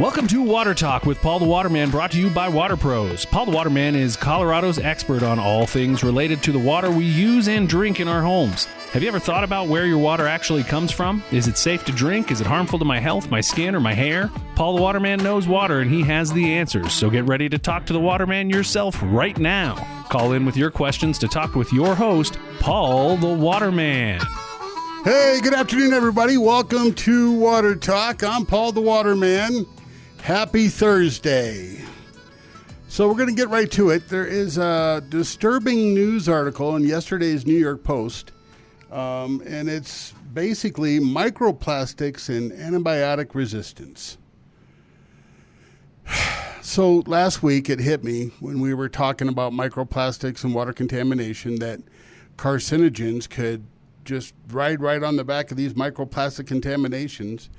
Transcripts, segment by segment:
Welcome to Water Talk with Paul the Waterman, brought to you by Water Pros. Paul the Waterman is Colorado's expert on all things related to the water we use and drink in our homes. Have you ever thought about where your water actually comes from? Is it safe to drink? Is it harmful to my health, my skin, or my hair? Paul the Waterman knows water, and he has the answers. So get ready to talk to the Waterman yourself right now. Call in with your questions to talk with your host, Paul the Waterman. Hey, good afternoon, everybody. Welcome to Water Talk. I'm Paul the Waterman. Happy Thursday. So we're going to get right to it. There is a disturbing news article in yesterday's New York Post, and it's basically microplastics and antibiotic resistance. So last week it hit me when we were talking about microplastics and water contamination that carcinogens could just ride right on the back of these microplastic contaminations.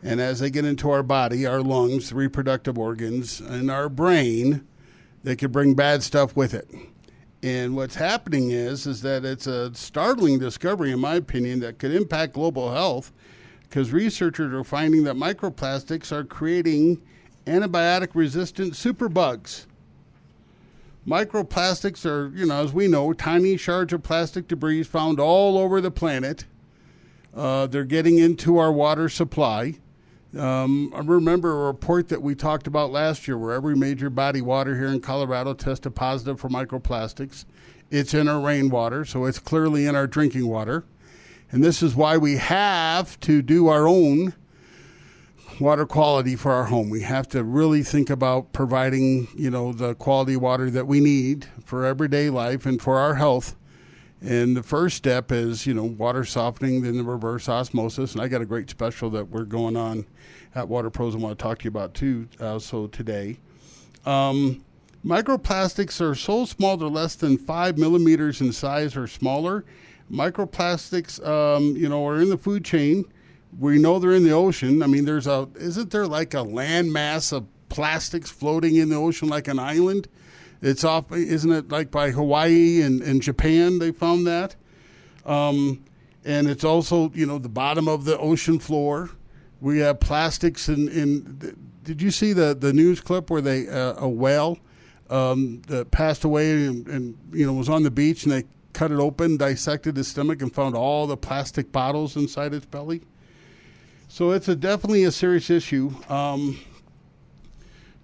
And as they get into our body, our lungs, the reproductive organs, and our brain, they could bring bad stuff with it. And what's happening is that it's a startling discovery, in my opinion, that could impact global health, because researchers are finding that microplastics are creating antibiotic-resistant superbugs. Microplastics are, as we know, tiny shards of plastic debris found all over the planet. They're getting into our water supply. I remember a report that we talked about last year where every major body water here in Colorado tested positive for microplastics. It's in our rainwater, so it's clearly in our drinking water. And this is why we have to do our own water quality for our home. We have to really think about providing, the quality water that we need for everyday life and for our health. And the first step is, water softening, then the reverse osmosis. And I got a great special that we're going on at Water Pros I want to talk to you about too. So today, microplastics are so small they're less than 5 millimeters in size or smaller. Microplastics, are in the food chain. We know they're in the ocean. I mean, isn't there like a land mass of plastics floating in the ocean like an island? It's off, isn't it like by Hawaii and Japan they found that? And it's also, the bottom of the ocean floor. We have plastics did you see the news clip where a whale that passed away and was on the beach and they cut it open, dissected his stomach and found all the plastic bottles inside its belly? So it's definitely a serious issue.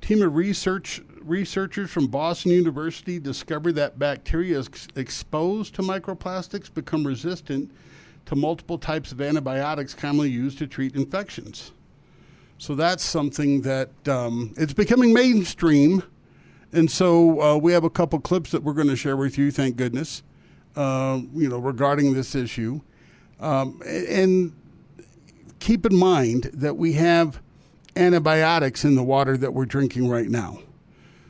Team of researchers from Boston University discovered that bacteria exposed to microplastics become resistant to multiple types of antibiotics commonly used to treat infections. So that's something that it's becoming mainstream. And so we have a couple clips that we're going to share with you, thank goodness, regarding this issue. And keep in mind that we have antibiotics in the water that we're drinking right now.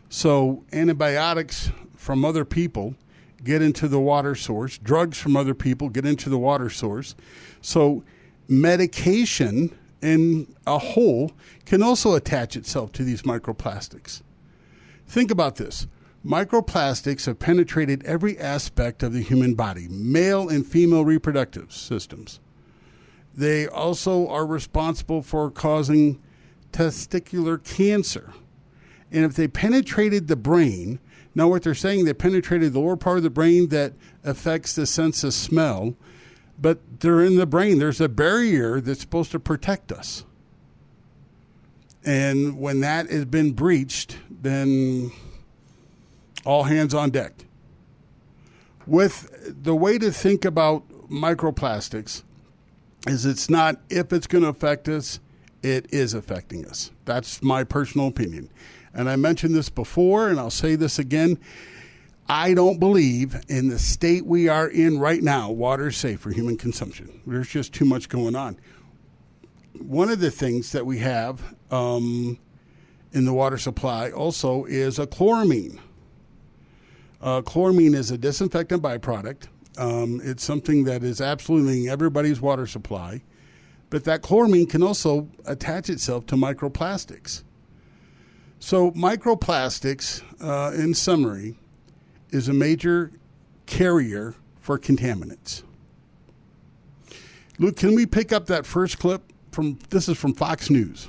So antibiotics from other people get into the water source. Drugs from other people get into the water source. So medication in a whole can also attach itself to these microplastics. Think about this. Microplastics have penetrated every aspect of the human body, male and female reproductive systems. They also are responsible for causing testicular cancer. And if they penetrated the brain, now what they're saying, they penetrated the lower part of the brain that affects the sense of smell, but they're in the brain. There's a barrier that's supposed to protect us. And when that has been breached, then all hands on deck. With the way to think about microplastics is it's not if it's going to affect us, it is affecting us. That's my personal opinion. And I mentioned this before, and I'll say this again. I don't believe in the state we are in right now, water is safe for human consumption. There's just too much going on. One of the things that we have in the water supply also is a chloramine. Chloramine is a disinfectant byproduct. It's something that is absolutely in everybody's water supply. But that chloramine can also attach itself to microplastics. So microplastics, in summary, is a major carrier for contaminants. Luke, can we pick up that first clip? This is from Fox News.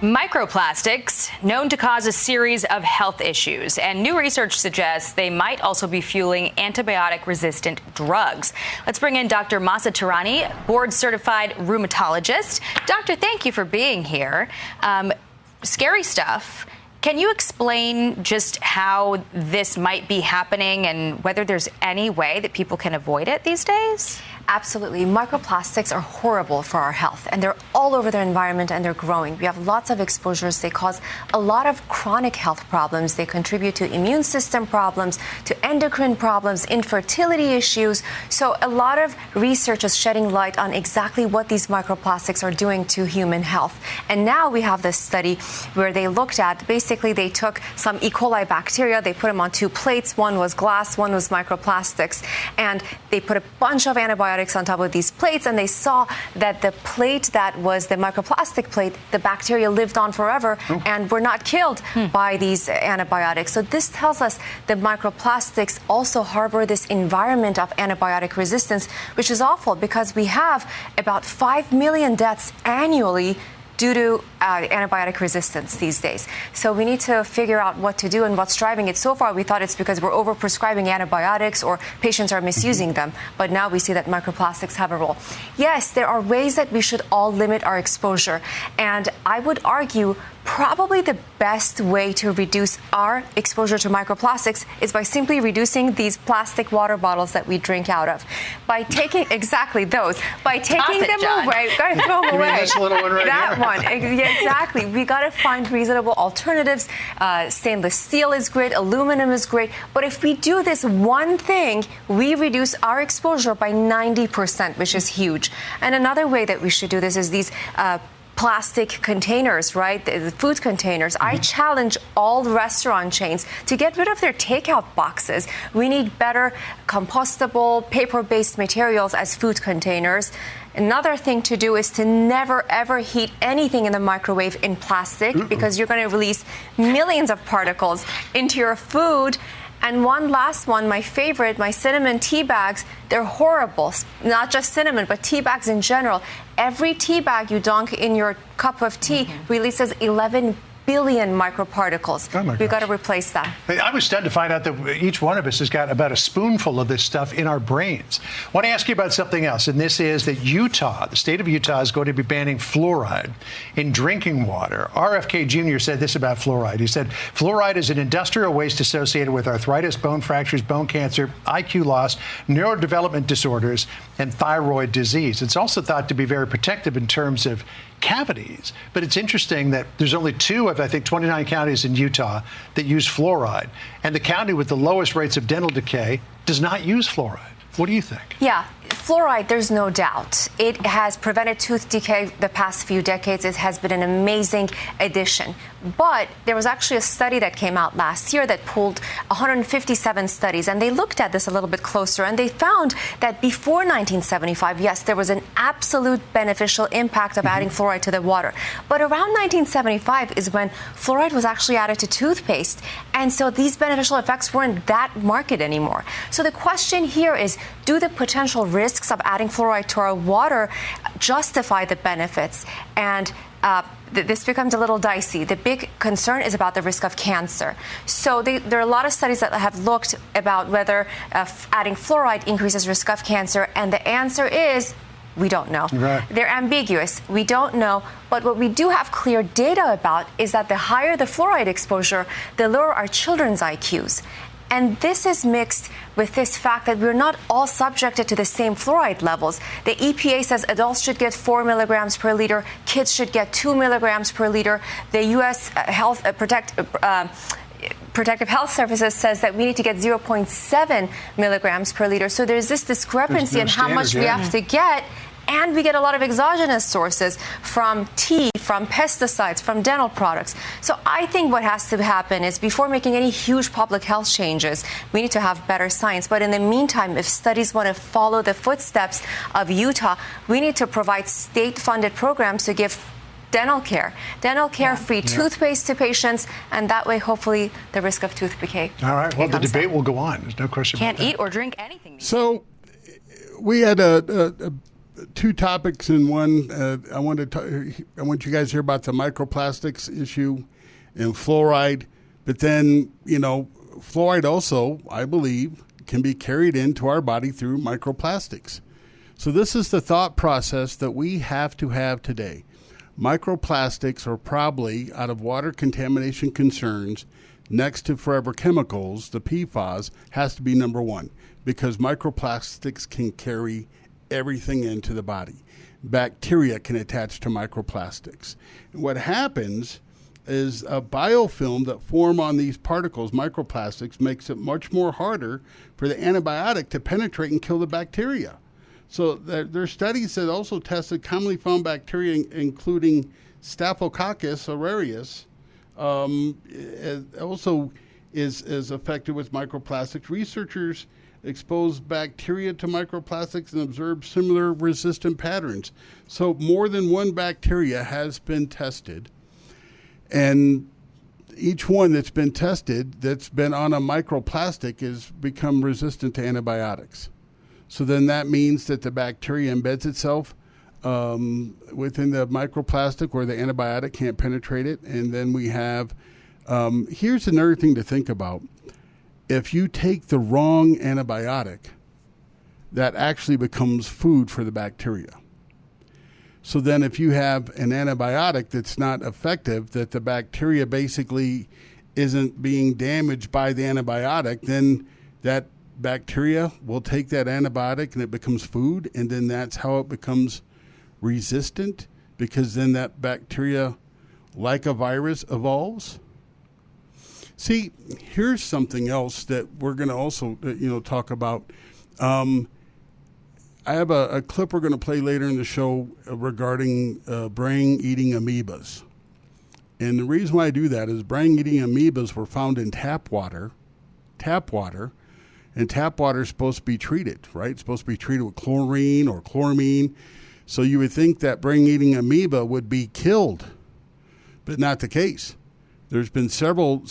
Microplastics, known to cause a series of health issues, and new research suggests they might also be fueling antibiotic-resistant drugs. Let's bring in Dr. Masa Tirani, board-certified rheumatologist. Doctor, thank you for being here. Scary stuff. Can you explain just how this might be happening and whether there's any way that people can avoid it these days? Absolutely. Microplastics are horrible for our health, and they're all over the environment, and they're growing. We have lots of exposures. They cause a lot of chronic health problems. They contribute to immune system problems, to endocrine problems, infertility issues. So a lot of research is shedding light on exactly what these microplastics are doing to human health. And now we have this study where they looked at, basically they took some E. coli bacteria, they put them on two plates. One was glass, one was microplastics, and they put a bunch of antibiotics on top of these plates, and they saw that the plate that was the microplastic plate, the bacteria lived on forever and were not killed by these antibiotics. So this tells us that microplastics also harbor this environment of antibiotic resistance, which is awful because we have about 5 million deaths annually due to antibiotic resistance these days. So we need to figure out what to do and what's driving it. So far, we thought it's because we're overprescribing antibiotics or patients are misusing them. But now we see that microplastics have a role. Yes, there are ways that we should all limit our exposure. And I would argue probably the best way to reduce our exposure to microplastics is by simply reducing these plastic water bottles that we drink out of. By taking exactly those, by taking them away, gotta throw them away. This little one right that here. one, exactly. We gotta find reasonable alternatives. Stainless steel is great, aluminum is great, but if we do this one thing, we reduce our exposure by 90%, which is huge. And another way that we should do this is these plastic containers, right? The food containers. I challenge all restaurant chains to get rid of their takeout boxes. We need better compostable, paper-based materials as food containers. Another thing to do is to never, ever heat anything in the microwave in plastic because you're going to release millions of particles into your food. And one last one, my favorite, my cinnamon tea bags, they're horrible. Not just cinnamon, but tea bags in general. Every tea bag you dunk in your cup of tea releases 11 billion microparticles. Oh my We've got gosh. to replace that. I was stunned to find out that each one of us has got about a spoonful of this stuff in our brains. I want to ask you about something else, and this is that Utah, the state of Utah, is going to be banning fluoride in drinking water. RFK Jr. said this about fluoride. He said, fluoride is an industrial waste associated with arthritis, bone fractures, bone cancer, IQ loss, neurodevelopment disorders, and thyroid disease. It's also thought to be very protective in terms of cavities. But it's interesting that there's only 2 of, I think, 29 counties in Utah that use fluoride. And the county with the lowest rates of dental decay does not use fluoride. What do you think? Yeah, fluoride, there's no doubt. It has prevented tooth decay the past few decades. It has been an amazing addition. But there was actually a study that came out last year that pulled 157 studies, and they looked at this a little bit closer, and they found that before 1975, yes, there was an absolute beneficial impact of adding fluoride to the water. But around 1975 is when fluoride was actually added to toothpaste, and so these beneficial effects weren't that marked anymore. So the question here is, do the potential risks of adding fluoride to our water justify the benefits? And this becomes a little dicey. The big concern is about the risk of cancer. So there are a lot of studies that have looked about whether adding fluoride increases risk of cancer, and the answer is we don't know. Right. They're ambiguous. We don't know. But what we do have clear data about is that the higher the fluoride exposure, the lower our children's IQs. And this is mixed with this fact that we're not all subjected to the same fluoride levels. The EPA says adults should get 4 milligrams per liter, kids should get 2 milligrams per liter. The U.S. Protective Health Services says that we need to get 0.7 milligrams per liter. So there's this discrepancy in how much we have to get. And we get a lot of exogenous sources from tea, from pesticides, from dental products. So I think what has to happen is before making any huge public health changes, we need to have better science. But in the meantime, if studies want to follow the footsteps of Utah, we need to provide state-funded programs to give dental care, free toothpaste to patients, and that way, hopefully, the risk of tooth decay. All right. Well, the debate will go on. There's no question Can't about that. eat or drink anything. So we had a two topics in one. I want you guys to hear about the microplastics issue and fluoride. But then, fluoride also, I believe, can be carried into our body through microplastics. So this is the thought process that we have to have today. Microplastics are probably, out of water contamination concerns, next to forever chemicals, the PFAS, has to be number one, because microplastics can carry everything into the body. Bacteria can attach to microplastics. And what happens is a biofilm that form on these particles, microplastics, makes it much more harder for the antibiotic to penetrate and kill the bacteria. So there are studies that also tested commonly found bacteria, including Staphylococcus aureus, also is affected with microplastics. Researchers exposed bacteria to microplastics and observed similar resistant patterns. So more than one bacteria has been tested. And each one that's been tested that's been on a microplastic has become resistant to antibiotics. So then that means that the bacteria embeds itself within the microplastic where the antibiotic can't penetrate it. And then we have, here's another thing to think about. If you take the wrong antibiotic, that actually becomes food for the bacteria. So then if you have an antibiotic that's not effective, that the bacteria basically isn't being damaged by the antibiotic, then that bacteria will take that antibiotic and it becomes food, and then that's how it becomes resistant, because then that bacteria, like a virus, evolves. See, here's something else that we're going to also talk about. I have a clip we're going to play later in the show regarding brain-eating amoebas. And the reason why I do that is brain-eating amoebas were found in tap water, and tap water is supposed to be treated, right? It's supposed to be treated with chlorine or chloramine. So you would think that brain-eating amoeba would be killed, but not the case. There's been several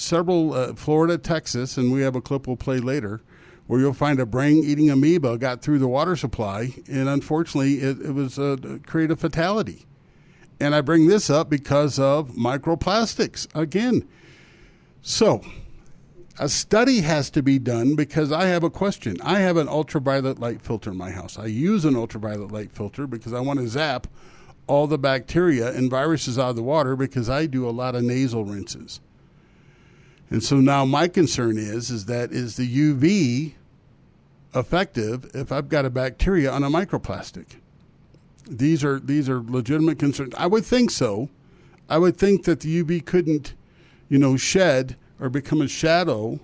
Florida, Texas, and we have a clip we'll play later, where you'll find a brain-eating amoeba got through the water supply, and unfortunately it was create a fatality. And I bring this up because of microplastics again. So a study has to be done, because I have a question. I have an ultraviolet light filter in my house. I use an ultraviolet light filter because I want to zap all the bacteria and viruses out of the water, because I do a lot of nasal rinses. And so now my concern is the UV effective if I've got a bacteria on a microplastic? These are legitimate concerns. I would think so. I would think that the UV couldn't, shed or become a shadow.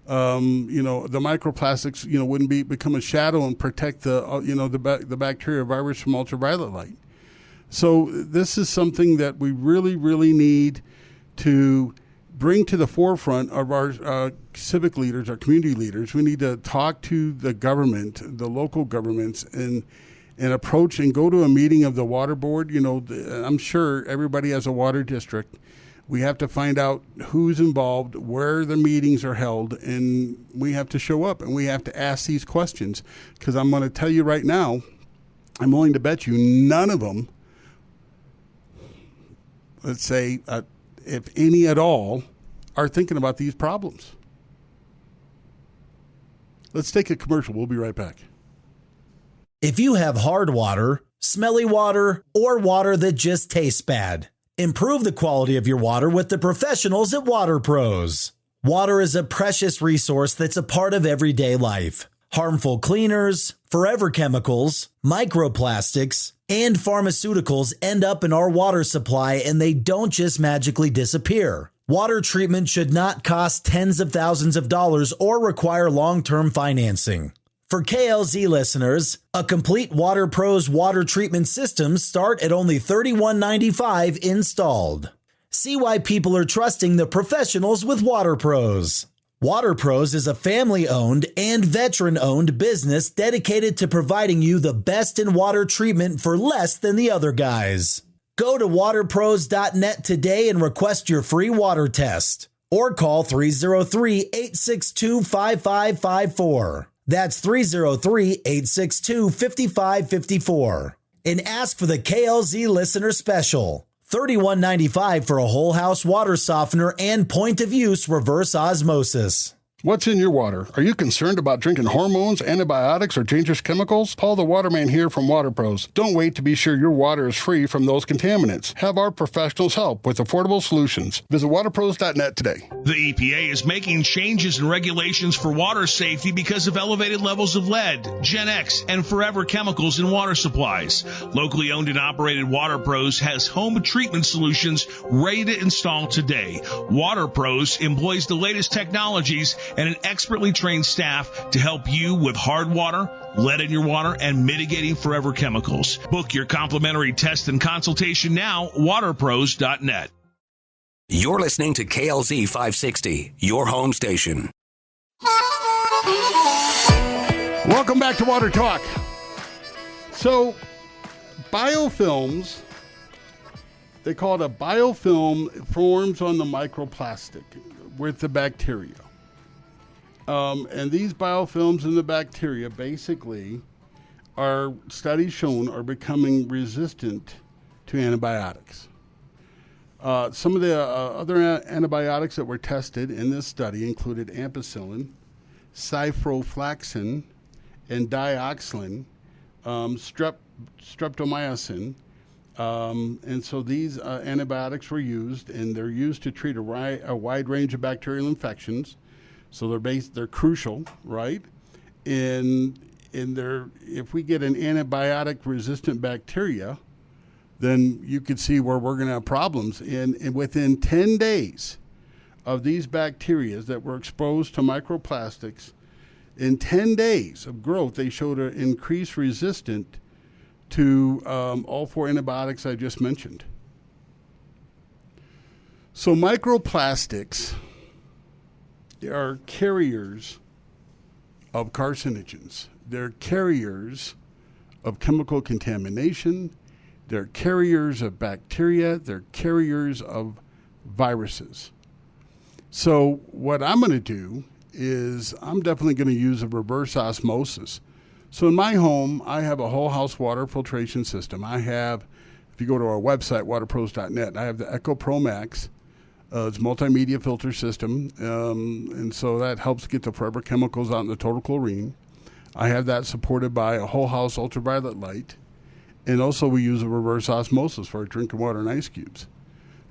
The microplastics, wouldn't become a shadow and protect the bacteria virus from ultraviolet light. So this is something that we really, really need to bring to the forefront of our civic leaders, our community leaders. We need to talk to the government, the local governments, and approach and go to a meeting of the water board. I'm sure everybody has a water district. We have to find out who's involved, where the meetings are held, and we have to show up and we have to ask these questions. Because I'm going to tell you right now, I'm willing to bet you none of them, let's say, if any at all, are thinking about these problems. Let's take a commercial. We'll be right back. If you have hard water, smelly water, or water that just tastes bad, improve the quality of your water with the professionals at Water Pros. Water is a precious resource that's a part of everyday life. Harmful cleaners, forever chemicals, microplastics, and pharmaceuticals end up in our water supply, and they don't just magically disappear. Water treatment should not cost tens of thousands of dollars or require long-term financing. For KLZ listeners, a complete Water Pros water treatment system start at only $31.95 installed. See why people are trusting the professionals with Water Pros. Water Pros is a family-owned and veteran-owned business dedicated to providing you the best in water treatment for less than the other guys. Go to waterpros.net today and request your free water test, or call 303-862-5554. That's 303-862-5554. And ask for the KLZ Listener Special. $31.95 for a whole house water softener and point of use reverse osmosis. What's in your water? Are you concerned about drinking hormones, antibiotics, or dangerous chemicals? Paul the Waterman here from Water Pros. Don't wait to be sure your water is free from those contaminants. Have our professionals help with affordable solutions. Visit waterpros.net today. The EPA is making changes in regulations for water safety because of elevated levels of lead, Gen X, and forever chemicals in water supplies. Locally owned and operated Water Pros has home treatment solutions ready to install today. Water Pros employs the latest technologies and an expertly trained staff to help you with hard water, lead in your water, and mitigating forever chemicals. Book your complimentary test and consultation now, waterpros.net. You're listening to KLZ 560, your home station. Welcome back to Water Talk. So, biofilms, they call it a biofilm, forms on the microplastic with the bacteria. And these biofilms in the bacteria basically are, studies shown, are becoming resistant to antibiotics. Some of the other antibiotics that were tested in this study included ampicillin, ciprofloxacin, and dioxin, streptomycin. And so these antibiotics were used, and they're used to treat a wide range of bacterial infections. So they're crucial, right? If we get an antibiotic-resistant bacteria, then you could see where we're going to have problems. And within 10 days of these bacteria that were exposed to microplastics, in 10 days of growth, they showed an increased resistance to all four antibiotics I just mentioned. So microplastics are carriers of carcinogens. They're carriers of chemical contamination. They're carriers of bacteria. They're carriers of viruses. So what I'm going to do is I'm definitely going to use a reverse osmosis. So in my home, I have a whole house water filtration system. I have, if you go to our website, waterpros.net, I have the Echo Pro Max. It's a multimedia filter system, and so that helps get the forever chemicals out in the total chlorine. I have that supported by a whole house ultraviolet light, and also we use a reverse osmosis for our drinking water and ice cubes.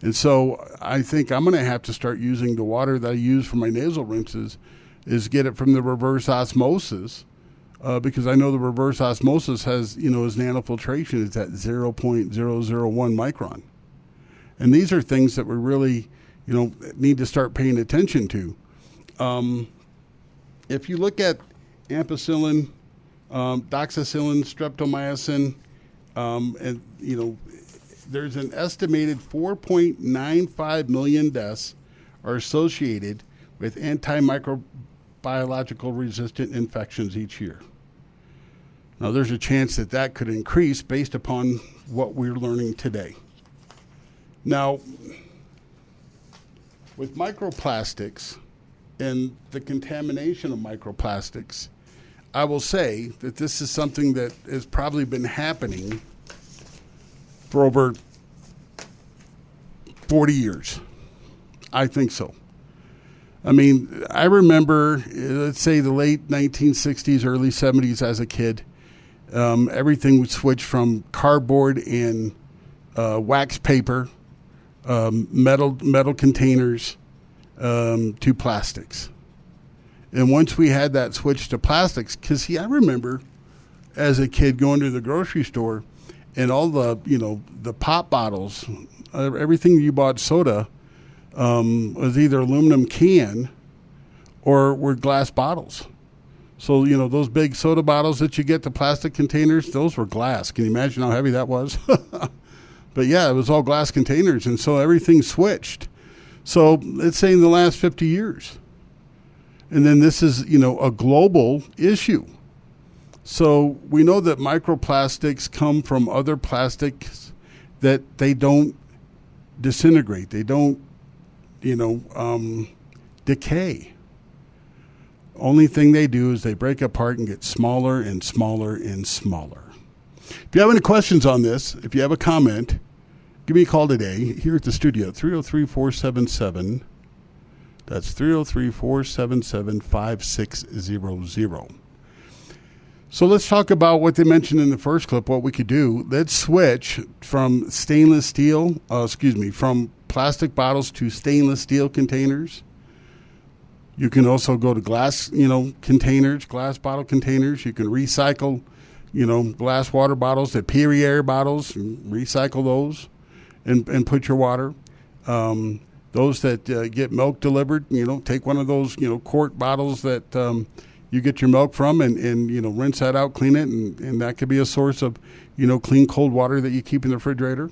And so I think I'm going to have to start using the water that I use for my nasal rinses is get it from the reverse osmosis, because I know the reverse osmosis has, is nanofiltration. It's at 0.001 micron. And these are things that we really need to start paying attention to. If you look at ampicillin, doxycycline, streptomycin, and there's an estimated 4.95 million deaths are associated with antimicrobiological resistant infections each year. Now, there's a chance that could increase based upon what we're learning today. Now, with microplastics and the contamination of microplastics, I will say that this is something that has probably been happening for over 40 years. I think so. I mean, I remember, let's say the late 1960s, early 70s as a kid, everything would switch from cardboard and wax paper, metal containers, to plastics. And once we had that switch to plastics, because I remember as a kid going to the grocery store and all the, the pop bottles, everything you bought soda was either aluminum can or were glass bottles. So, those big soda bottles that you get, the plastic containers, those were glass. Can you imagine how heavy that was? But yeah, it was all glass containers, and so everything switched. So let's say in the last 50 years. And then this is, a global issue. So we know that microplastics come from other plastics that they don't disintegrate. They don't, decay. Only thing they do is they break apart and get smaller and smaller and smaller. If you have any questions on this, if you have a comment, give me a call today here at the studio, 303-477. That's 303-477-5600. So let's talk about what they mentioned in the first clip, what we could do. Let's switch from from plastic bottles to stainless steel containers. You can also go to glass, containers, glass bottle containers. You can recycle, glass water bottles, the Perrier bottles, recycle those and put your water. Those that get milk delivered, take one of those, quart bottles that you get your milk from and rinse that out, clean it, and that could be a source of, clean cold water that you keep in the refrigerator.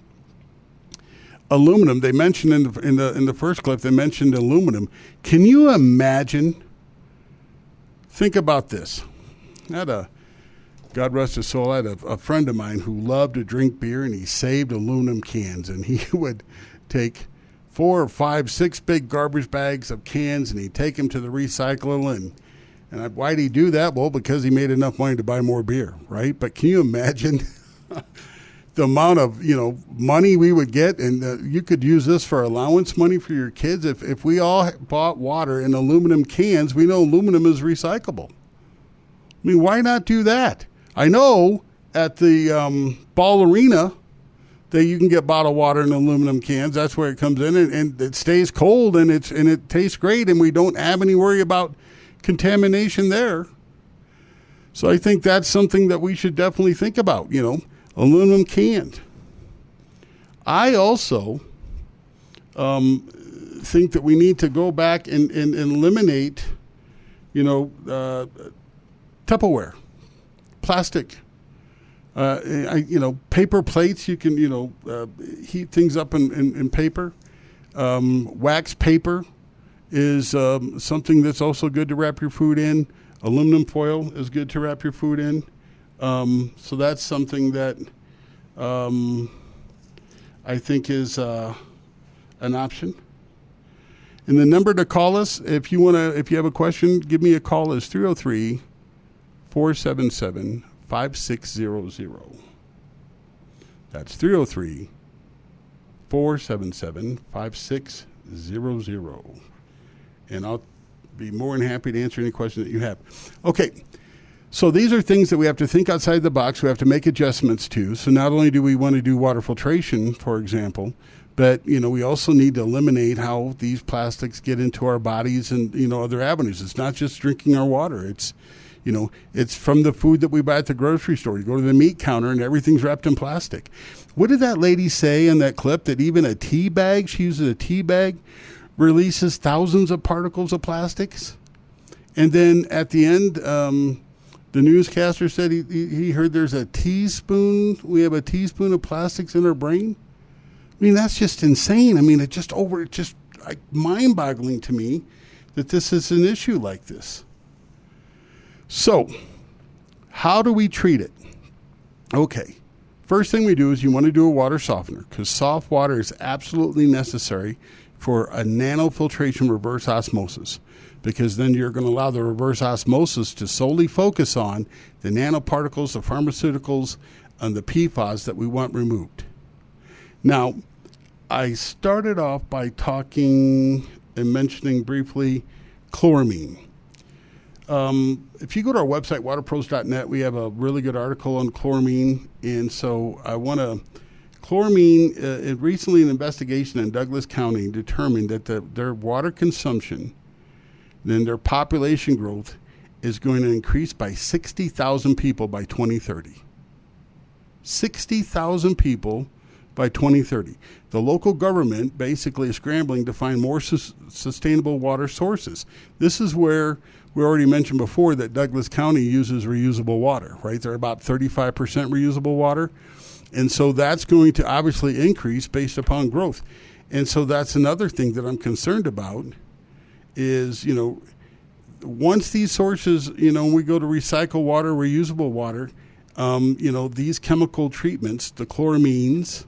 Aluminum, they mentioned in the first clip, they mentioned aluminum. Can you imagine? Think about this. God rest his soul, I had a friend of mine who loved to drink beer, and he saved aluminum cans, and he would take 4 or 5, 6 big garbage bags of cans, and he'd take them to the recycler. And why'd he do that? Well, because he made enough money to buy more beer, right? But can you imagine the amount of money we would get? And you could use this for allowance money for your kids. If we all bought water in aluminum cans, we know aluminum is recyclable. I mean, why not do that? I know at the ball arena that you can get bottled water in aluminum cans. That's where it comes in, and it stays cold, and it tastes great, and we don't have any worry about contamination there. So I think that's something that we should definitely think about, aluminum cans. I also think that we need to go back and eliminate, Tupperware, plastic, paper plates. You can, heat things up in paper. Wax paper is something that's also good to wrap your food in. Aluminum foil is good to wrap your food in. So that's something that I think is an option. And the number to call us, if you have a question, give me a call, is 303-477-5600. That's 303-477-5600. And I'll be more than happy to answer any questions that you have. Okay, so these are things that we have to think outside the box. We have to make adjustments to. So not only do we want to do water filtration, for example, but, we also need to eliminate how these plastics get into our bodies and, other avenues. It's not just drinking our water. It's, it's from the food that we buy at the grocery store. You go to the meat counter and everything's wrapped in plastic. What did that lady say in that clip? That even a tea bag, she uses a tea bag, releases thousands of particles of plastics. And then at the end, the newscaster said he heard there's a teaspoon. We have a teaspoon of plastics in our brain. I mean, that's just insane. I mean, it's just mind-boggling to me that this is an issue like this. So, how do we treat it? Okay. First thing we do is you want to do a water softener, because soft water is absolutely necessary for a nanofiltration reverse osmosis, because then you're going to allow the reverse osmosis to solely focus on the nanoparticles, the pharmaceuticals, and the PFAS that we want removed. Now, I started off by talking and mentioning briefly chloramine. If you go to our website, waterpros.net, we have a really good article on chloramine. And so chloramine, recently an investigation in Douglas County determined that their water consumption, then their population growth is going to increase by 60,000 people by 2030. 60,000 people by 2030. The local government basically is scrambling to find more sustainable water sources. This is where we already mentioned before that Douglas County uses reusable water, right? They're about 35% reusable water. And so that's going to obviously increase based upon growth. And so that's another thing that I'm concerned about is, once these sources, we go to recycle water, reusable water, these chemical treatments, the chloramines,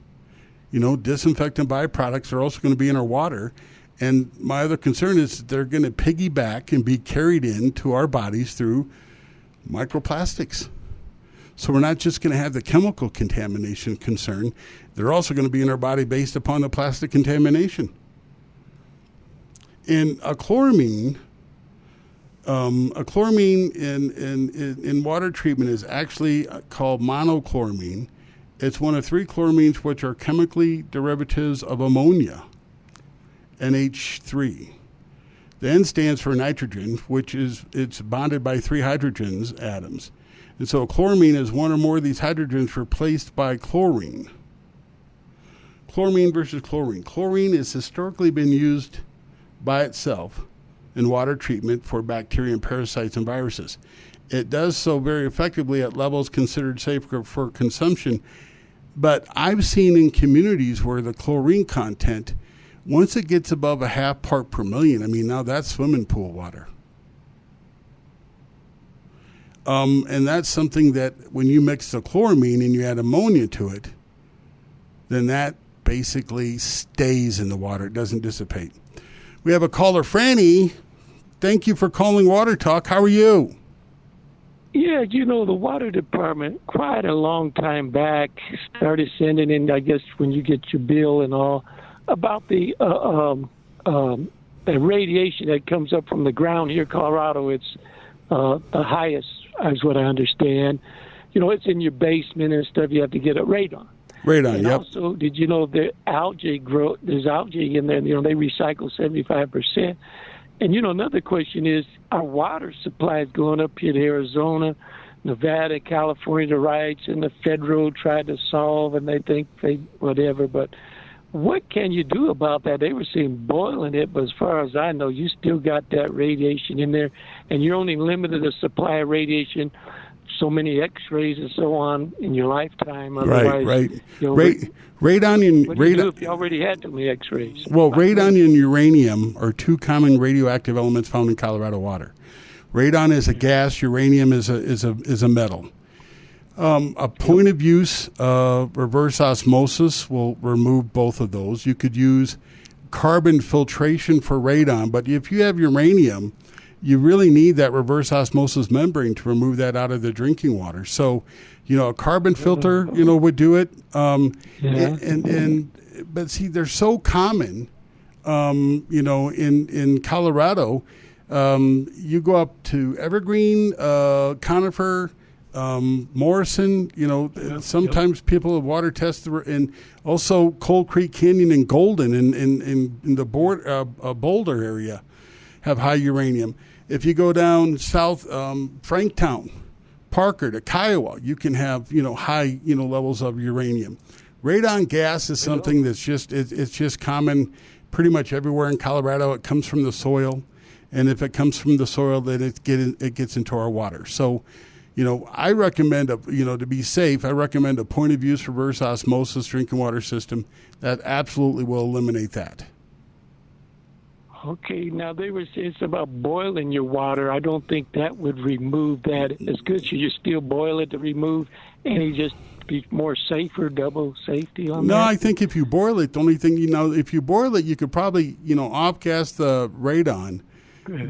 disinfectant byproducts are also going to be in our water. And my other concern is that they're going to piggyback and be carried into our bodies through microplastics. So we're not just going to have the chemical contamination concern. They're also going to be in our body based upon the plastic contamination. And a chloramine in water treatment is actually called monochloramine. It's one of 3 chloramines which are chemically derivatives of ammonia, NH3. The N stands for nitrogen, which is it's bonded by 3 hydrogens atoms. And so chloramine is one or more of these hydrogens replaced by chlorine. Chloramine versus chlorine. Chlorine has historically been used by itself in water treatment for bacteria and parasites and viruses. It does so very effectively at levels considered safe for consumption. But I've seen in communities where the chlorine content, once it gets above a 0.5 part per million, I mean, now that's swimming pool water. And that's something that when you mix the chloramine and you add ammonia to it, then that basically stays in the water. It doesn't dissipate. We have a caller, Franny. Thank you for calling Water Talk. How are you? Yeah, the water department quite a long time back started sending in, I guess, when you get your bill and all, about the radiation that comes up from the ground here in Colorado. It's the highest, is what I understand. It's in your basement and stuff. You have to get it radon. Radon, and yep. Also, did you know the algae grow? There's algae in there. They recycle 75%. And another question is, our water supply is going up here to Arizona, Nevada, California, the riots, and the federal tried to solve, and they think whatever. But what can you do about that? They were saying boiling it, but as far as I know, you still got that radiation in there, and you're only limited to supply of radiation, so many X-rays and so on in your lifetime. Otherwise, right. Radon and what do you do if you already had too many X-rays? Well, radon and uranium are 2 common radioactive elements found in Colorado water. Radon is a gas. Uranium is a metal. A point of use, reverse osmosis will remove both of those. You could use carbon filtration for radon, but if you have uranium, you really need that reverse osmosis membrane to remove that out of the drinking water. So, a carbon filter, would do it. But see, they're so common, in Colorado. You go up to Evergreen, Conifer, Morrison, sometimes people have water tested, and also Cold Creek Canyon and Golden in the Boulder area have high uranium. If you go down south, Franktown, Parker to Kiowa, you can have, high, levels of uranium. Radon gas is something that's it's just common pretty much everywhere in Colorado. It comes from the soil. And if it comes from the soil, then it gets into our water. So, I recommend, to be safe, I recommend a point of use reverse osmosis drinking water system that absolutely will eliminate that. Okay, now they were saying it's about boiling your water. I don't think that would remove that. It's good. Should you still boil it to remove any just be more safer, double safety on that? No, I think if you boil it, the only thing, if you boil it, you could probably, off-gas the radon.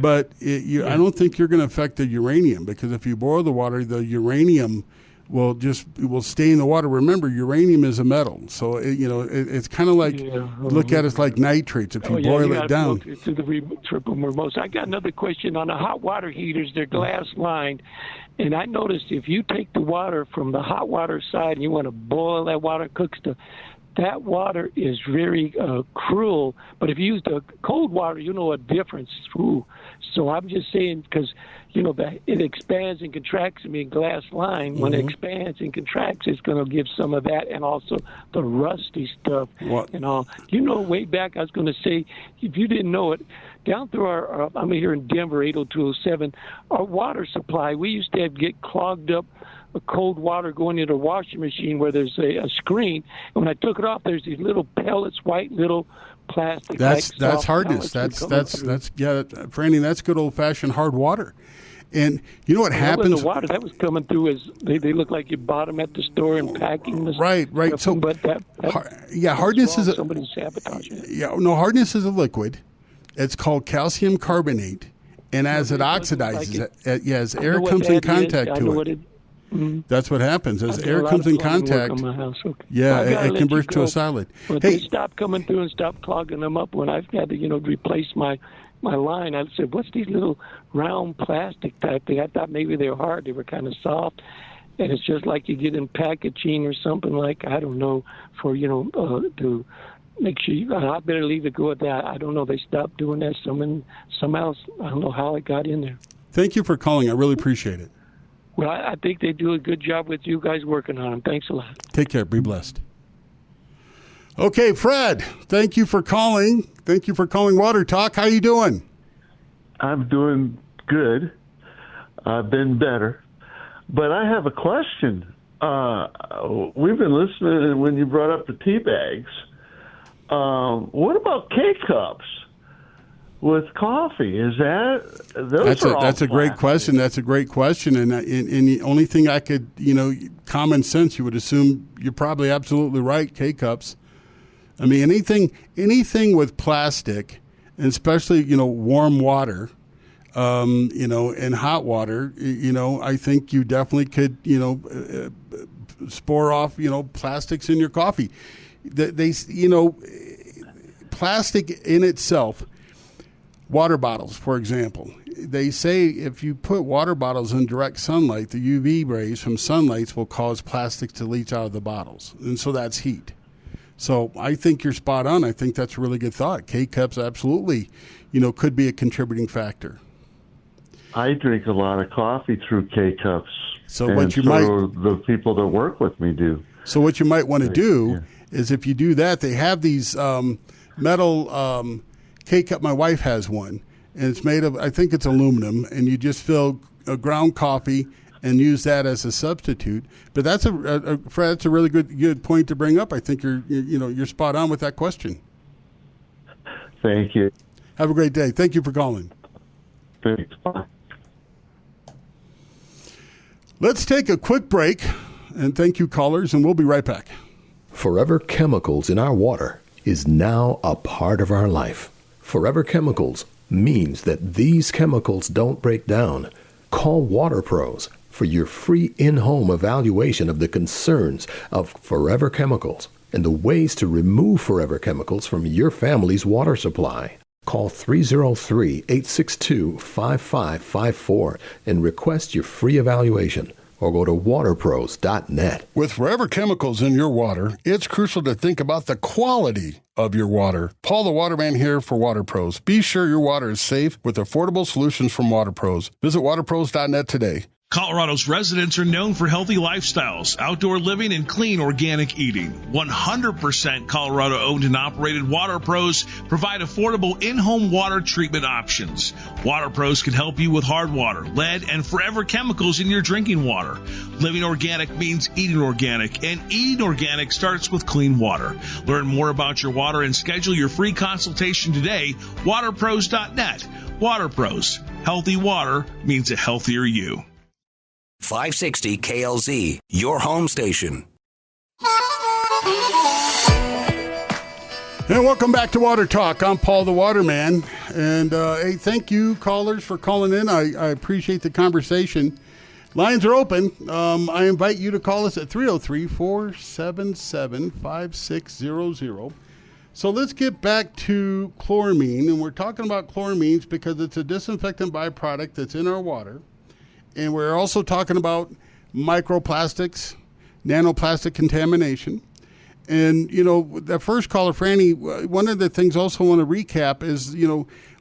But I don't think you're going to affect the uranium, because if you boil the water, the uranium will stay in the water. Remember, uranium is a metal, so it's kind of like look at it like nitrates. If you boil it down, to the triple remote. I got another question on the hot water heaters. They're glass lined, and I noticed if you take the water from the hot water side and you want to boil that water, cooks that water is very cruel. But if you use the cold water, a difference. Ooh. So I'm just saying, because, it expands and contracts. Glass line, when it expands and contracts, it's going to give some of that, and also the rusty stuff and all. Way back, I was going to say, if you didn't know it, down through our, I'm here in Denver, 80207, our water supply, we used to get clogged up cold water going into a washing machine where there's a screen. And when I took it off, there's these little pellets, white little plastic. That's hardness. That's Franny, that's good old fashioned hard water. And you know what happens? The water that was coming through is they look like you bought them at the store and packing the right. Stuff. So, but hardness is somebody's sabotaging it. Hardness is a liquid. It's called calcium carbonate. And as it oxidizes, as air comes in contact to it, that's what happens. As air comes in contact, it converts to a solid. But they stopped coming through and stopped clogging them up when I've had to, replace my line. I said, what's these little round plastic type thing? I thought maybe they were hard. They were kind of soft. And it's just like you get in packaging or something like, I don't know, for, to make sure I better leave it go at that. I don't know. They stopped doing that. Somehow, I don't know how it got in there. Thank you for calling. I really appreciate it. Well, I think they do a good job with you guys working on them. Thanks a lot. Take care. Be blessed. Okay, Fred, thank you for calling. Thank you for calling Water Talk. How you doing? I'm doing good. I've been better. But I have a question. We've been listening when you brought up the tea bags. What about K-cups with coffee? Is that's a great question. That's a great question. And the only thing I could, common sense, you would assume you're probably absolutely right. K-cups. I mean, anything with plastic, and especially warm water, and hot water. I think you definitely could spore off plastics in your coffee. Plastic in itself. Water bottles, for example. They say if you put water bottles in direct sunlight, the UV rays from sunlight will cause plastics to leach out of the bottles. And so that's heat. So I think you're spot on. I think that's a really good thought. K-cups absolutely, could be a contributing factor. I drink a lot of coffee through K-cups. The people that work with me do. So what you might want to do is if you do that, they have these metal K-cup. My wife has one, and it's made of, I think it's aluminum, and you just fill ground coffee and use that as a substitute. But that's Fred, that's a really good point to bring up. I think you're spot on with that question. Thank you. Have a great day. Thank you for calling. Thanks. Bye. Let's take a quick break, and thank you, callers, and we'll be right back. Forever Chemicals in our water is now a part of our life. Forever Chemicals means that these chemicals don't break down. Call Water Pros for your free in-home evaluation of the concerns of Forever Chemicals and the ways to remove Forever Chemicals from your family's water supply. Call 303-862-5554 and request your free evaluation, or go to waterpros.net. With Forever Chemicals in your water, it's crucial to think about the quality of your water. Paul the Waterman here for Water Pros. Be sure your water is safe with affordable solutions from Water Pros. Visit waterpros.net today. Colorado's residents are known for healthy lifestyles, outdoor living, and clean organic eating. 100% Colorado-owned and operated Water Pros provide affordable in-home water treatment options. Water Pros can help you with hard water, lead, and forever chemicals in your drinking water. Living organic means eating organic, and eating organic starts with clean water. Learn more about your water and schedule your free consultation today. Waterpros.net. Water Pros. Healthy water means a healthier you. 560 KLZ, your home station. And welcome back to Water Talk. I'm Paul the Waterman. And hey, thank you, callers, for calling in. I appreciate the conversation. Lines are open. I invite you to call us at 303-477-5600. So let's get back to chloramine. And we're talking about chloramines because it's a disinfectant byproduct that's in our water. And we're also talking about microplastics, nanoplastic contamination. And, the first caller, Franny, one of the things also I want to recap is,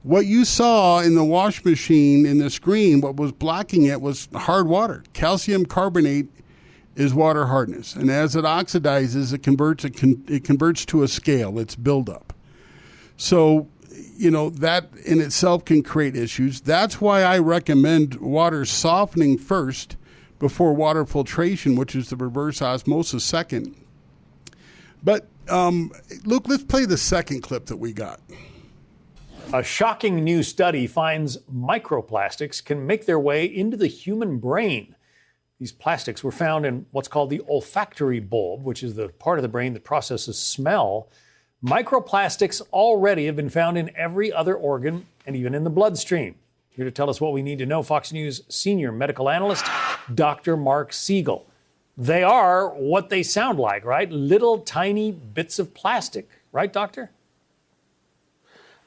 what you saw in the wash machine in the screen, what was blocking it was hard water. Calcium carbonate is water hardness. And as it oxidizes, it converts to a scale. It's buildup. So, that in itself can create issues. That's why I recommend water softening first before water filtration, which is the reverse osmosis second. But, Luke, let's play the second clip that we got. A shocking new study finds microplastics can make their way into the human brain. These plastics were found in what's called the olfactory bulb, which is the part of the brain that processes smell. Microplastics already have been found in every other organ and even in the bloodstream. Here to tell us what we need to know, Fox News senior medical analyst, Dr. Mark Siegel. They are what they sound like, right? Little tiny bits of plastic. Right, doctor?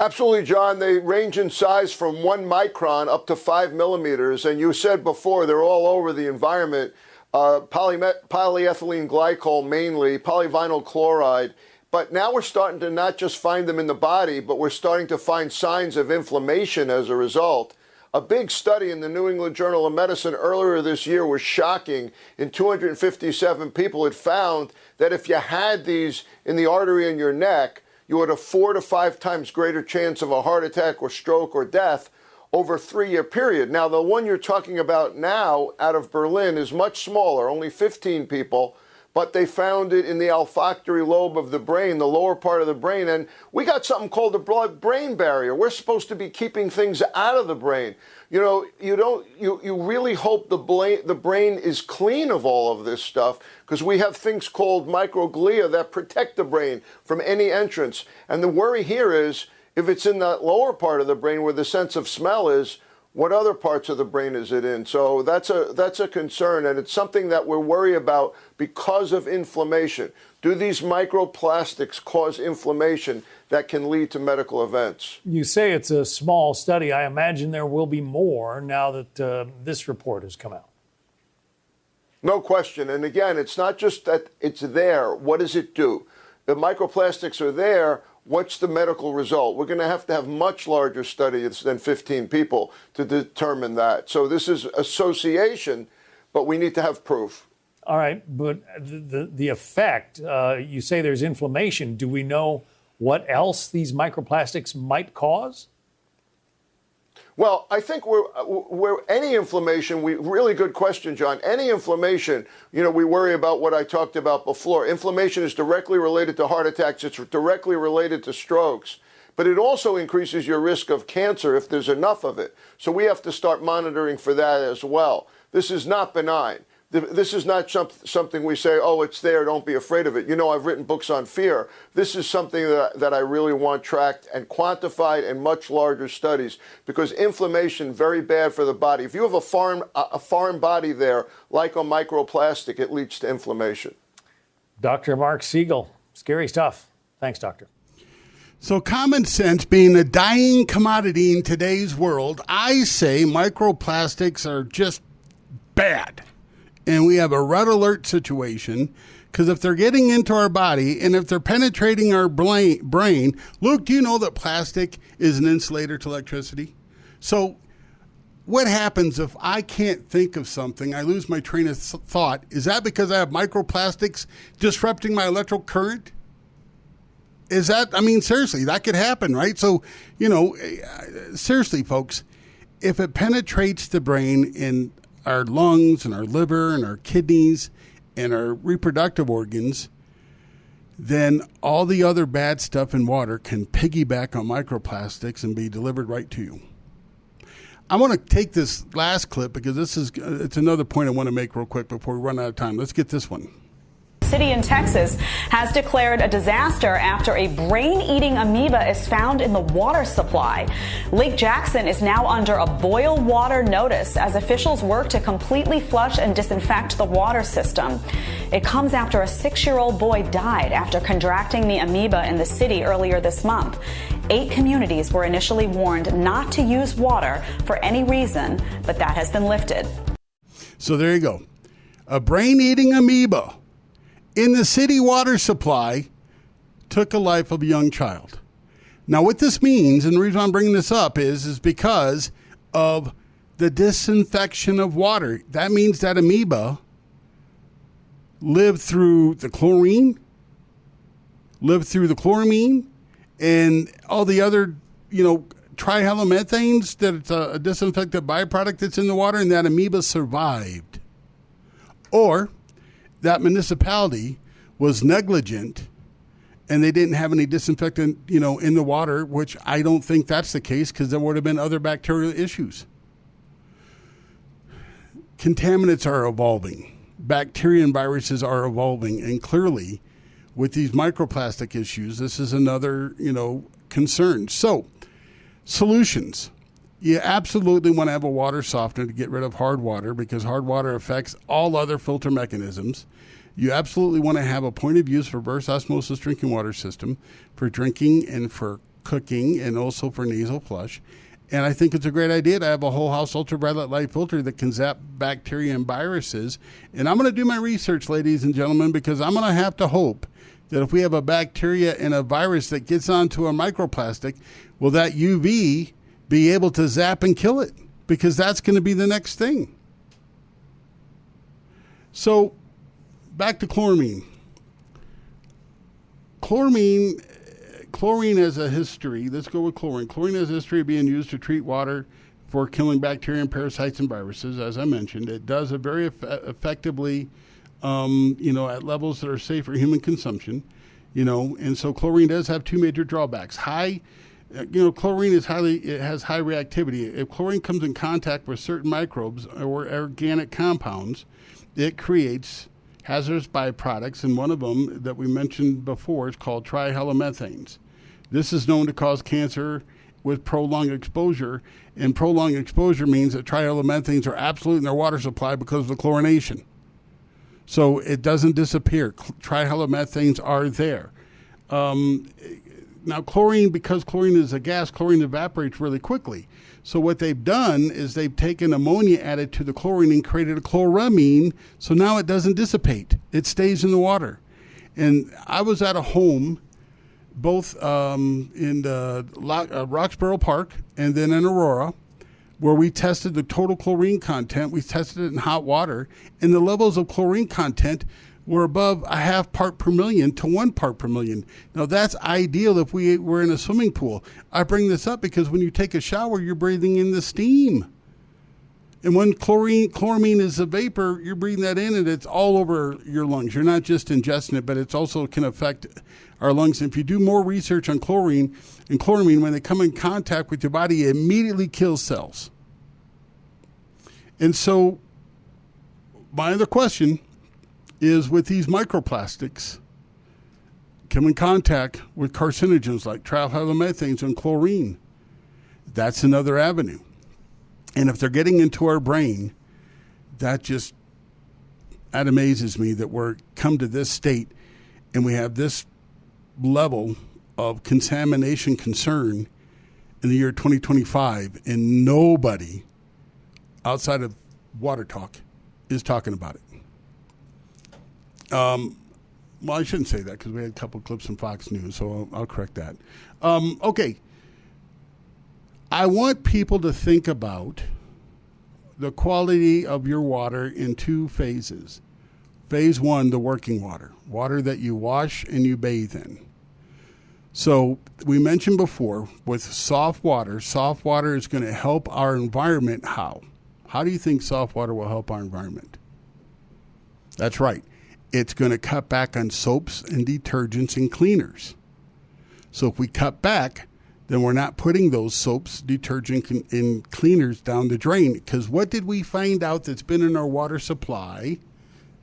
Absolutely, John. They range in size from 1 micron up to 5 millimeters. And you said before, they're all over the environment. Polyethylene glycol mainly, polyvinyl chloride. But now we're starting to not just find them in the body, but we're starting to find signs of inflammation as a result. A big study in the New England Journal of Medicine earlier this year was shocking. In 257 people, it found that if you had these in the artery in your neck, you had a 4 to 5 times greater chance of a heart attack or stroke or death over a 3-year period. Now, the one you're talking about now out of Berlin is much smaller, only 15 people, but they found it in the olfactory lobe of the brain, the lower part of the brain. And we got something called the blood-brain barrier. We're supposed to be keeping things out of the brain. You know, you really hope the brain is clean of all of this stuff, because we have things called microglia that protect the brain from any entrance. And the worry here is, if it's in that lower part of the brain where the sense of smell is, what other parts of the brain is it in? So that's a concern, and it's something that we're worried about because of inflammation. Do these microplastics cause inflammation that can lead to medical events? You say it's a small study. I imagine there will be more now that this report has come out. No question. And again, it's not just that it's there. What does it do? The microplastics are there. What's the medical result? We're going to have much larger studies than 15 people to determine that. So this is association, but we need to have proof. All right, but the effect, you say there's inflammation. Do we know what else these microplastics might cause? Well, I think we're any inflammation, really good question, John. Any inflammation, we worry about what I talked about before. Inflammation is directly related to heart attacks. It's directly related to strokes. But it also increases your risk of cancer if there's enough of it. So we have to start monitoring for that as well. This is not benign. This is not something we say, oh, it's there, don't be afraid of it. I've written books on fear. This is something that I really want tracked and quantified in much larger studies, because inflammation, very bad for the body. If you have a foreign body there, like a microplastic, it leads to inflammation. Dr. Mark Siegel, scary stuff. Thanks, doctor. So common sense being a dying commodity in today's world, I say microplastics are just bad. And we have a red alert situation, because if they're getting into our body and if they're penetrating our brain, Luke, do you know that plastic is an insulator to electricity? So what happens if I can't think of something, I lose my train of thought? Is that because I have microplastics disrupting my electrical current? Seriously, that could happen, right? So, seriously, folks, if it penetrates the brain in our lungs and our liver and our kidneys and our reproductive organs, then all the other bad stuff in water can piggyback on microplastics and be delivered right to you. I want to take this last clip because it's another point I want to make real quick before we run out of time. Let's get this one. City in Texas has declared a disaster after a brain-eating amoeba is found in the water supply. Lake Jackson is now under a boil water notice as officials work to completely flush and disinfect the water system. It comes after a 6-year-old boy died after contracting the amoeba in the city earlier this month. 8 communities were initially warned not to use water for any reason, but that has been lifted. So there you go. A brain-eating amoeba in the city water supply took a life of a young child. Now, what this means, and the reason I'm bringing this up is because of the disinfection of water. That means that amoeba lived through the chlorine, lived through the chloramine, and all the other, trihalomethanes that it's a disinfectant byproduct that's in the water, and that amoeba survived. Or that municipality was negligent and they didn't have any disinfectant, in the water, which I don't think that's the case, because there would have been other bacterial issues. Contaminants are evolving. Bacteria and viruses are evolving. And clearly, with these microplastic issues, this is another, concern. So, solutions. You absolutely want to have a water softener to get rid of hard water because hard water affects all other filter mechanisms. You absolutely want to have a point of use reverse osmosis drinking water system for drinking and for cooking and also for nasal flush. And I think it's a great idea to have a whole house ultraviolet light filter that can zap bacteria and viruses. And I'm going to do my research, ladies and gentlemen, because I'm going to have to hope that if we have a bacteria and a virus that gets onto a microplastic, will that UV be able to zap and kill it? Because that's going to be the next thing. So back to chloramine. Chlorine has a history. Let's go with chlorine. Chlorine has a history of being used to treat water for killing bacteria and parasites and viruses. As I mentioned, it does it very effectively, at levels that are safe for human consumption. And so chlorine does have two major drawbacks. Chlorine has high reactivity. If chlorine comes in contact with certain microbes or organic compounds, it creates hazardous byproducts, and one of them that we mentioned before is called trihallomethanes. This is known to cause cancer with prolonged exposure, and prolonged exposure means that trihallomethanes are absolute in their water supply because of the chlorination. So it doesn't disappear. Trihallomethanes are there. Now, chlorine, because chlorine is a gas, chlorine evaporates really quickly. So what they've done is they've taken ammonia added to the chlorine and created a chloramine, so now it doesn't dissipate. It stays in the water. And I was at a home, both in Roxborough Park and then in Aurora, where we tested the total chlorine content. We tested it in hot water, and the levels of chlorine content were above a 0.5 part per million to 1 part per million. Now, that's ideal if we were in a swimming pool. I bring this up because when you take a shower, you're breathing in the steam. And when chloramine is a vapor, you're breathing that in, and it's all over your lungs. You're not just ingesting it, but it also can affect our lungs. And if you do more research on chlorine and chloramine, when they come in contact with your body, it immediately kills cells. And so my other question is, with these microplastics come in contact with carcinogens like trihallomethanes and chlorine, that's another avenue. And if they're getting into our brain, that amazes me that we're come to this state and we have this level of contamination concern in the year 2025, and nobody outside of Water Talk is talking about it. Well, I shouldn't say that because we had a couple clips from Fox News, so I'll correct that. Okay. I want people to think about the quality of your water in two phases. Phase one, the working water that you wash and you bathe in. So we mentioned before, with soft water is going to help our environment. How? How do you think soft water will help our environment? That's right. It's going to cut back on soaps and detergents and cleaners. So if we cut back, then we're not putting those soaps, detergent, and cleaners down the drain. Because what did we find out that's been in our water supply?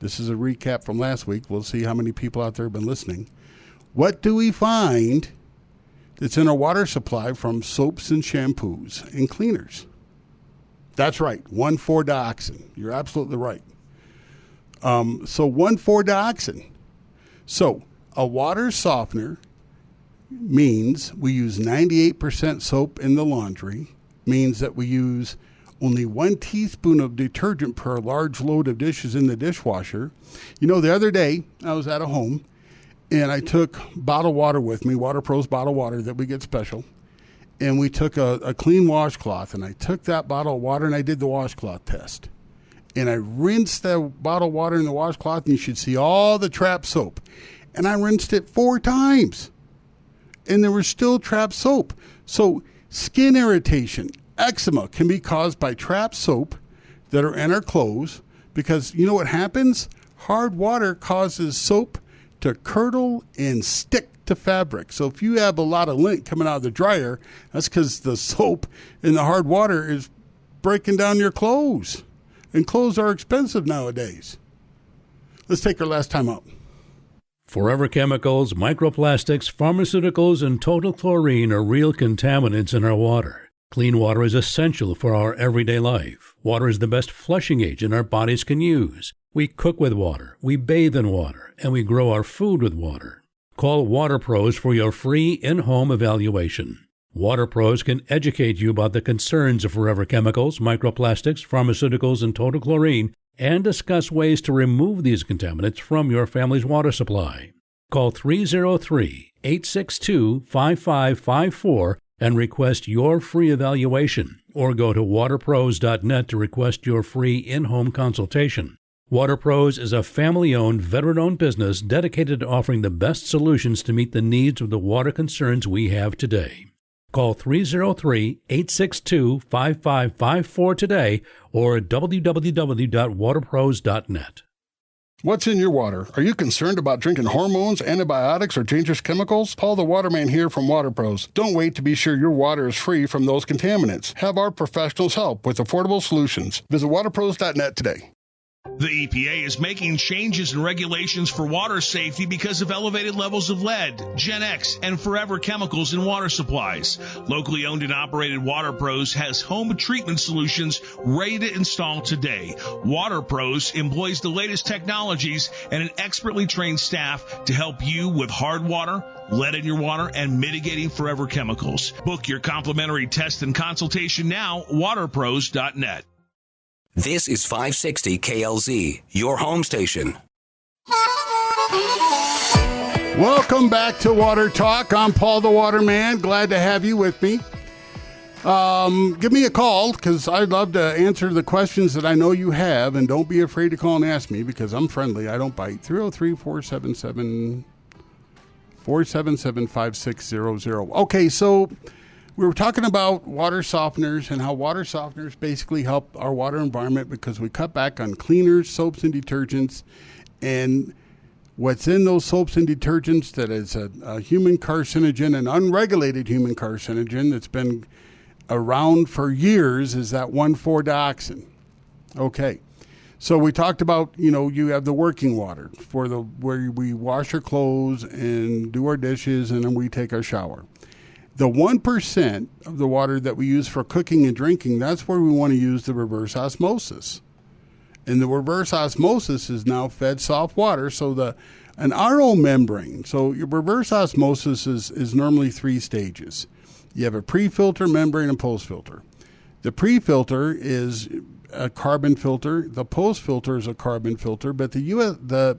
This is a recap from last week. We'll see how many people out there have been listening. What do we find that's in our water supply from soaps and shampoos and cleaners? That's right, 1,4-dioxin. You're absolutely right. So 1,4-dioxin. So a water softener means we use 98% soap in the laundry, means that we use only 1 teaspoon of detergent per large load of dishes in the dishwasher. The other day I was at a home and I took bottled water with me, Water Pros bottled water that we get special. And we took a clean washcloth, and I took that bottle of water and I did the washcloth test. And I rinsed the bottled water in the washcloth, and you should see all the trapped soap. And I rinsed it 4 times, and there was still trapped soap. So skin irritation, eczema can be caused by trapped soap that are in our clothes, because you know what happens? Hard water causes soap to curdle and stick to fabric. So if you have a lot of lint coming out of the dryer, that's because the soap in the hard water is breaking down your clothes. And clothes are expensive nowadays. Let's take our last time out. Forever chemicals, microplastics, pharmaceuticals, and total chlorine are real contaminants in our water. Clean water is essential for our everyday life. Water is the best flushing agent our bodies can use. We cook with water, we bathe in water, and we grow our food with water. Call Water Pros for your free in-home evaluation. Water Pros can educate you about the concerns of forever chemicals, microplastics, pharmaceuticals, and total chlorine, and discuss ways to remove these contaminants from your family's water supply. Call 303-862-5554 and request your free evaluation, or go to waterpros.net to request your free in-home consultation. Water Pros is a family-owned, veteran-owned business dedicated to offering the best solutions to meet the needs of the water concerns we have today. Call 303-862-5554 today or www.waterpros.net. What's in your water? Are you concerned about drinking hormones, antibiotics, or dangerous chemicals? Paul the Waterman here from Water Pros. Don't wait to be sure your water is free from those contaminants. Have our professionals help with affordable solutions. Visit waterpros.net today. The EPA is making changes in regulations for water safety because of elevated levels of lead, Gen X, and forever chemicals in water supplies. Locally owned and operated Water Pros has home treatment solutions ready to install today. Water Pros employs the latest technologies and an expertly trained staff to help you with hard water, lead in your water, and mitigating forever chemicals. Book your complimentary test and consultation now, waterpros.net. This is 560 KLZ, your home station. Welcome back to Water Talk. I'm Paul the Waterman. Glad to have you with me. Give me a call because I'd love to answer the questions that I know you have. And don't be afraid to call and ask me because I'm friendly. I don't bite. 303-477-5600. Okay, so we were talking about water softeners and how water softeners basically help our water environment because we cut back on cleaners, soaps, and detergents. And what's in those soaps and detergents that is a human carcinogen, an unregulated human carcinogen that's been around for years is that 1,4-dioxin. Okay. So we talked about, you have the working water for where we wash our clothes and do our dishes and then we take our shower. The 1% of the water that we use for cooking and drinking, that's where we want to use the reverse osmosis. And the reverse osmosis is now fed soft water. So an RO membrane, so your reverse osmosis is normally 3 stages. You have a pre-filter, membrane, and post-filter. The pre-filter is a carbon filter. The post-filter is a carbon filter. But the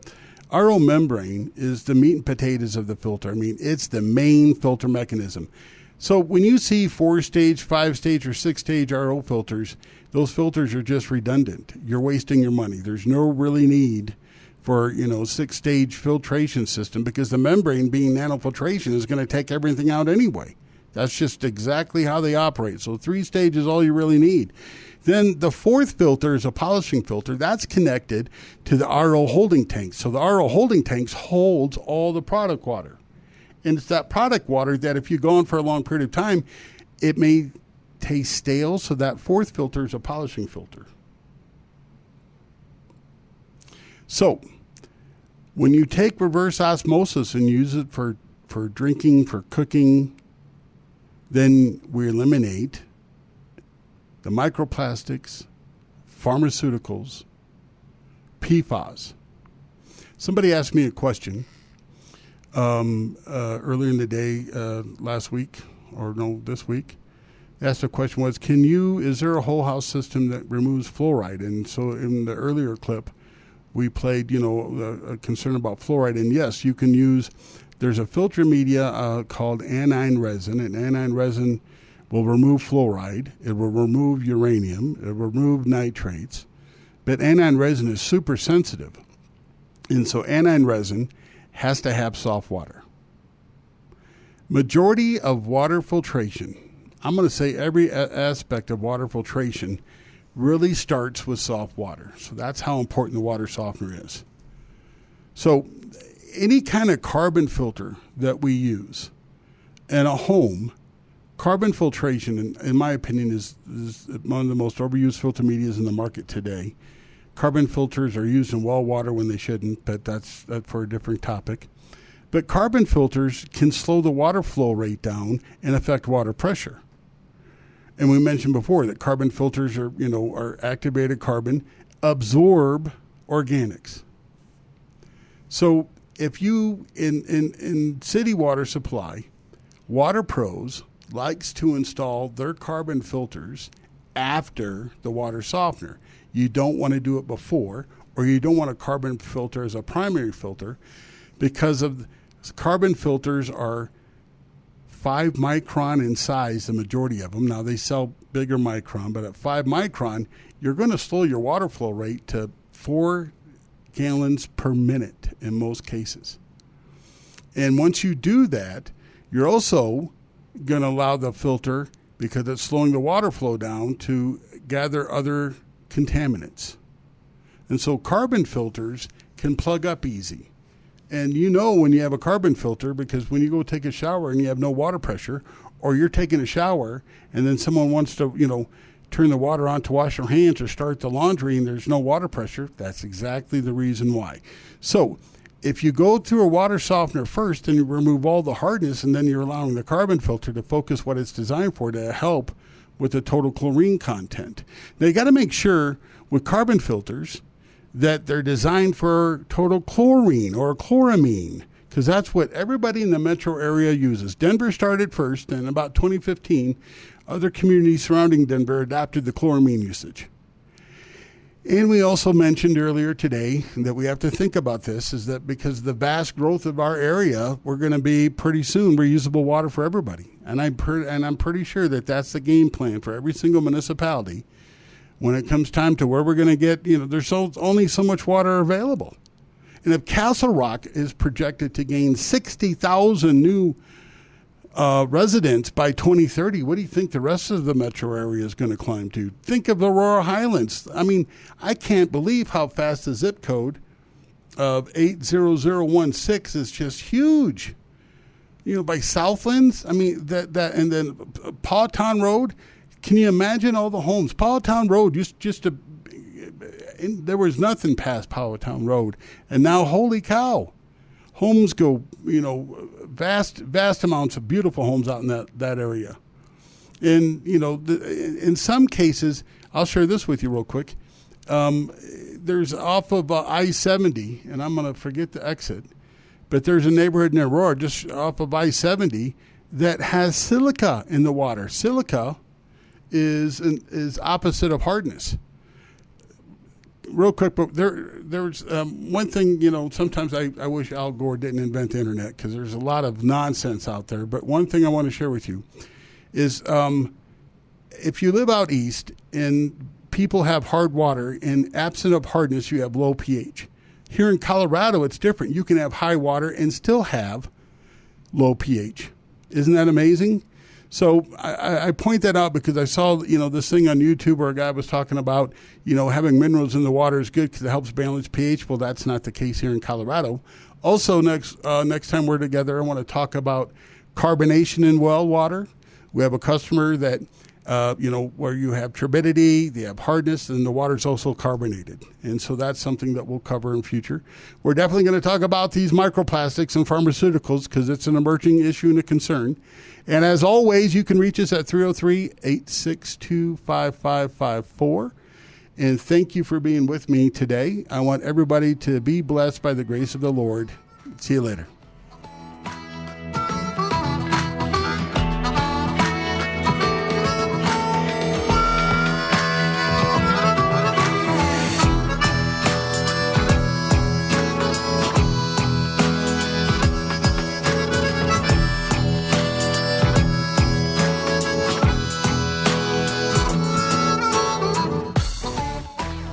RO membrane is the meat and potatoes of the filter. I mean, it's the main filter mechanism. So when you see 4-stage, 5-stage, or 6-stage RO filters, those filters are just redundant. You're wasting your money. There's no really need for, 6-stage filtration system because the membrane being nanofiltration is going to take everything out anyway. That's just exactly how they operate. So 3 stages is all you really need. Then the 4th filter is a polishing filter. That's connected to the RO holding tanks. So the RO holding tanks holds all the product water. And it's that product water that if you go on for a long period of time, it may taste stale. So that 4th filter is a polishing filter. So when you take reverse osmosis and use it for drinking, for cooking, then we eliminate the microplastics, pharmaceuticals, PFAS. Somebody asked me a question earlier in the day this week. They asked the question was, is there a whole house system that removes fluoride? And so in the earlier clip, we played, a concern about fluoride. And yes, you can use, there's a filter media called aniline resin, and aniline resin will remove fluoride, it will remove uranium, it will remove nitrates, but aniline resin is super sensitive. And so aniline resin has to have soft water. Majority of water filtration, I'm going to say every aspect of water filtration really starts with soft water. So that's how important the water softener is. So any kind of carbon filter that we use in a home, carbon filtration, in my opinion, is one of the most overused filter medias in the market today Carbon filters are used in well water when they shouldn't, but that's for a different topic. But carbon filters can slow the water flow rate down and affect water pressure. And we mentioned before that carbon filters are activated carbon, absorb organics. So if you, in city water supply, Water Pros likes to install their carbon filters after the water softener. You don't want to do it before, or you don't want a carbon filter as a primary filter, because of carbon filters are 5 micron in size, the majority of them. Now they sell bigger micron, but at 5 micron, you're going to slow your water flow rate to 4 gallons per minute in most cases. And once you do that, you're also going to allow the filter, because it's slowing the water flow down, to gather other contaminants. And so carbon filters can plug up easy. And you know when you have a carbon filter, because when you go take a shower and you have no water pressure, or you're taking a shower and then someone wants to, turn the water on to wash their hands or start the laundry and there's no water pressure, that's exactly the reason why. So if you go through a water softener first and you remove all the hardness, and then you're allowing the carbon filter to focus what it's designed for, to help with the total chlorine content. Now you got to make sure with carbon filters that they're designed for total chlorine or chloramine, because that's what everybody in the metro area uses. Denver started first, and about 2015, other communities surrounding Denver adopted the chloramine usage. And we also mentioned earlier today that we have to think about this, is that because of the vast growth of our area, we're going to be pretty soon reusable water for everybody. And I'm pretty sure that that's the game plan for every single municipality when it comes time to where we're going to get, there's only so much water available. And if Castle Rock is projected to gain 60,000 new residents by 2030, what do you think the rest of the metro area is going to climb to? Think of the Aurora Highlands. I mean, I can't believe how fast the zip code of 80016 is just huge. By Southlands, I mean, that and then Powhatan Road. Can you imagine all the homes? Powhatan Road there was nothing past Powhatan Road, and now, holy cow, homes go, vast amounts of beautiful homes out in that area. And, in some cases, I'll share this with you real quick. There's off of I-70, and I'm going to forget the exit, but there's a neighborhood in Aurora just off of I-70 that has silica in the water. Silica is opposite of hardness. Real quick, but there's one thing, sometimes I wish Al Gore didn't invent the internet, because there's a lot of nonsense out there. But one thing I want to share with you is if you live out east and people have hard water, and absent of hardness, you have low pH. Here in Colorado, it's different. You can have high water and still have low pH. Isn't that amazing? So I point that out because I saw, this thing on YouTube where a guy was talking about, having minerals in the water is good because it helps balance pH. Well, that's not the case here in Colorado. Also, next time we're together, I want to talk about carbonation in well water. We have a customer that, where you have turbidity, they have hardness, and the water's also carbonated. And so that's something that we'll cover in future. We're definitely going to talk about these microplastics and pharmaceuticals because it's an emerging issue and a concern. And as always, you can reach us at 303-862-5554. And thank you for being with me today. I want everybody to be blessed by the grace of the Lord. See you later.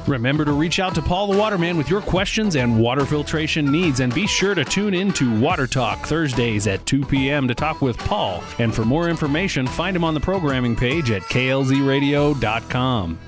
Remember to reach out to Paul the Waterman with your questions and water filtration needs, and be sure to tune in to Water Talk Thursdays at 2 p.m. to talk with Paul. And for more information, find him on the programming page at klzradio.com.